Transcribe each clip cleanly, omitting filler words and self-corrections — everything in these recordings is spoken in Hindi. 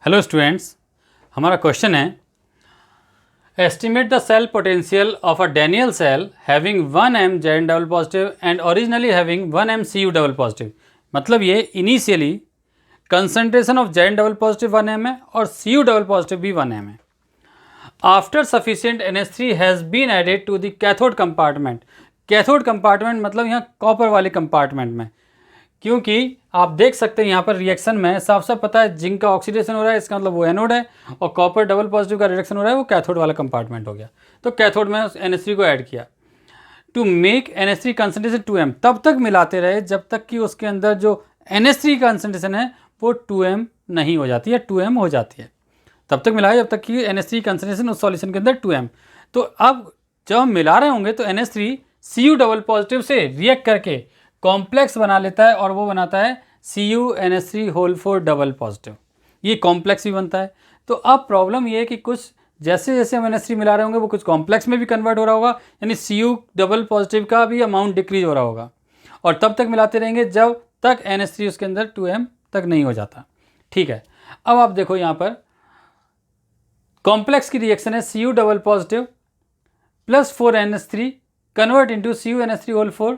हेलो स्टूडेंट्स, हमारा क्वेश्चन है estimate the cell potential of a Daniell cell having 1 m Zn double positive and originally having 1 m CU double positive. मतलब ये initially concentration of Zn double positive 1 m है और CU डबल पॉजिटिव भी 1 m है। After sufficient NH3 has been added to the cathode compartment. Cathode compartment मतलब यहाँ कॉपर वाले कंपार्टमेंट में, क्योंकि आप देख सकते हैं यहाँ पर रिएक्शन में साफ साफ पता है जिंक का ऑक्सीडेशन हो रहा है, इसका मतलब वो एनोड है, और कॉपर डबल पॉजिटिव का रिडक्शन हो रहा है, वो कैथोड वाला कंपार्टमेंट हो गया। तो कैथोड में NH3 को ऐड किया to make NH3 concentration 2m। तब तक मिलाते रहे जब तक कि उसके अंदर जो NH3 कंसनट्रेशन है वो 2m नहीं हो जाती है, 2m हो जाती है। तब तक मिलाया जब तक कि NH3 कंसनट्रेशन उस सॉल्यूशन के अंदर 2m। तो अब जब हम मिला रहे होंगे तो NH3 CU डबल पॉजिटिव से रिएक्ट करके कॉम्प्लेक्स बना लेता है और वो बनाता है CuNH3 होल 4 डबल पॉजिटिव। ये कॉम्प्लेक्स भी बनता है। तो अब प्रॉब्लम ये है कि कुछ जैसे जैसे हम NH3 मिला रहे होंगे वो कुछ कॉम्प्लेक्स में भी कन्वर्ट हो रहा होगा, यानी CU डबल पॉजिटिव का भी अमाउंट डिक्रीज हो रहा होगा, और तब तक मिलाते रहेंगे जब तक NH3 उसके अंदर 2m तक नहीं हो जाता। ठीक है, अब आप देखो यहाँ पर कॉम्प्लेक्स की रिएक्शन है CU double positive plus 4NH3 convert into CuNH3 whole 4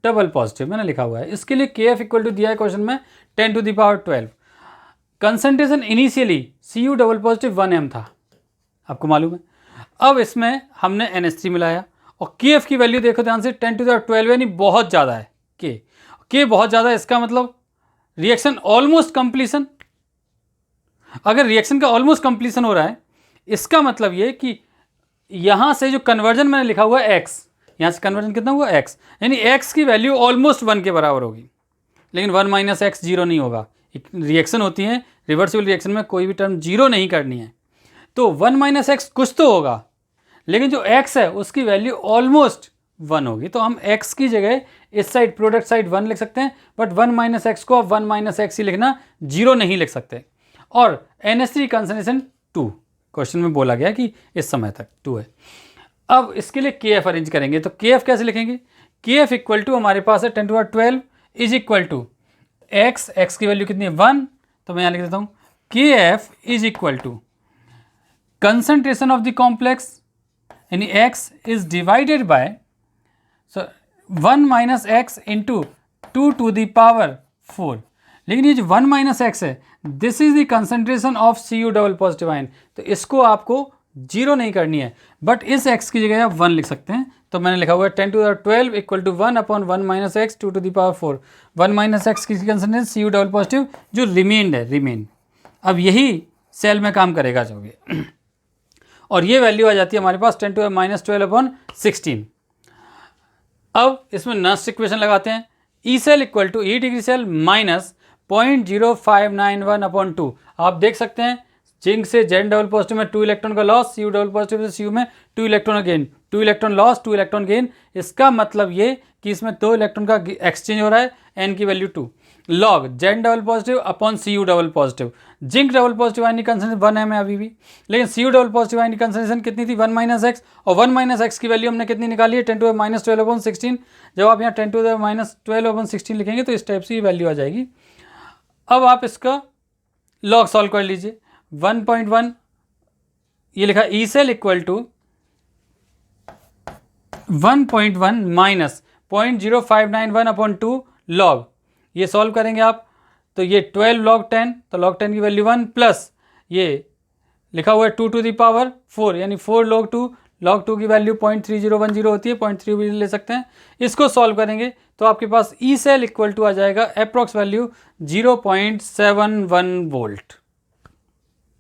double positive मैंने लिखा हुआ है। इसके लिए KF इक्वल टू दिया है क्वेश्चन में 10 to the power 12। Concentration initially CU double positive 1 m था, आपको मालूम है। अब इसमें हमने NH3 मिलाया और KF की वैल्यू देखो ध्यान से 10 to the 12, यानी बहुत ज़्यादा है। K बहुत ज़्यादा है, इसका मतलब रिएक्शन ऑलमोस्ट कंप्लीशन। अगर रिएक्शन का ऑलमोस्ट कंप्लीशन हो रहा है, इसका मतलब ये कि यहाँ से जो कन्वर्जन मैंने लिखा हुआ है x, यहाँ से कन्वर्जन कितना हुआ x, यानी x की वैल्यू ऑलमोस्ट 1 के बराबर होगी। लेकिन 1 माइनस एक्स जीरो नहीं होगा। एक रिएक्शन होती है, रिवर्सिबल रिएक्शन में कोई भी टर्म जीरो नहीं करनी है। तो 1 माइनस एक्स कुछ तो होगा, लेकिन जो x है उसकी वैल्यू ऑलमोस्ट 1 होगी। तो हम x की जगह इस साइड प्रोडक्ट साइड 1 लिख सकते हैं, बट 1 माइनस एक्स को आप 1 माइनस एक्स ही लिखना, जीरो नहीं लिख सकते। और NH3 कंसंट्रेशन 2 क्वेश्चन में बोला गया कि इस समय तक 2 है। अब इसके लिए KF अरेंज करेंगे, तो KF कैसे लिखेंगे? KF इक्वल टू हमारे पास है 10 to the 12 is equal to x की वैल्यू कितनी है 1, तो मैं यहाँ लिख देता हूँ KF is equal to concentration of the complex, यानी x is divided by 1 minus x into 2 to the power 4। लेकिन ये जो 1 माइनस एक्स है, this is the concentration of CU double positive ion, तो इसको आपको जीरो नहीं करनी है, बट इस x की जगह आप 1 लिख सकते हैं। तो मैंने लिखा हुआ है 10 to the 12 equal to 1 upon 1 minus x 2 to the power 4। 1 minus x की कंसंट्रेशन CU डबल पॉजिटिव जो रिमेन्ड है, रिमेन। अब यही सेल में काम करेगा जो ये और ये वैल्यू आ जाती है हमारे पास 10 to the minus 12 अपॉन 16। अब इसमें नस्ट इक्वेशन लगाते हैं, E cell equal to E degree cell minus 0.0591 upon 2। आप देख सकते हैं जिंक से जेन डबल पॉजिटिव में 2 इलेक्ट्रॉन का लॉस, CU डबल पॉजिटिव से CU में 2 electron gain, 2 electron loss 2 electron gain. इसका मतलब ये कि इसमें 2 इलेक्ट्रॉन का एक्सचेंज हो रहा है, n की वैल्यू 2 लॉग जेन double positive upon CU double positive. Zinc double positive ion की कंसंट्रेशन 1 m है अभी भी, लेकिन CU डबल पॉजिटिव आयन की कंसंट्रेशन कितनी थी 1 माइनस एक्स, और 1 माइनस एक्स की वैल्यू हमने कितनी निकाली है 10 to the minus 12 अपॉन 16। जब आप यहाँ 10 to the minus 12 अपॉन 16 लिखेंगे तो इस टाइप से ये वैल्यू आ जाएगी। अब आप इसका लॉग सॉल्व कर लीजिए। 1.1 ये लिखा E cell equal to 1.1 minus 0.0591 upon 2 log, ये सॉल्व करेंगे आप तो ये 12 log 10, तो log 10 की वैल्यू 1 प्लस ये लिखा हुआ है 2 to the power 4, यानी 4 log 2 की वैल्यू 0.3010 होती है, 0.3 भी ले सकते हैं। इसको सॉल्व करेंगे तो आपके पास ई सेल इक्वल टू आ जाएगा अप्रॉक्स वैल्यू 0.71 वोल्ट।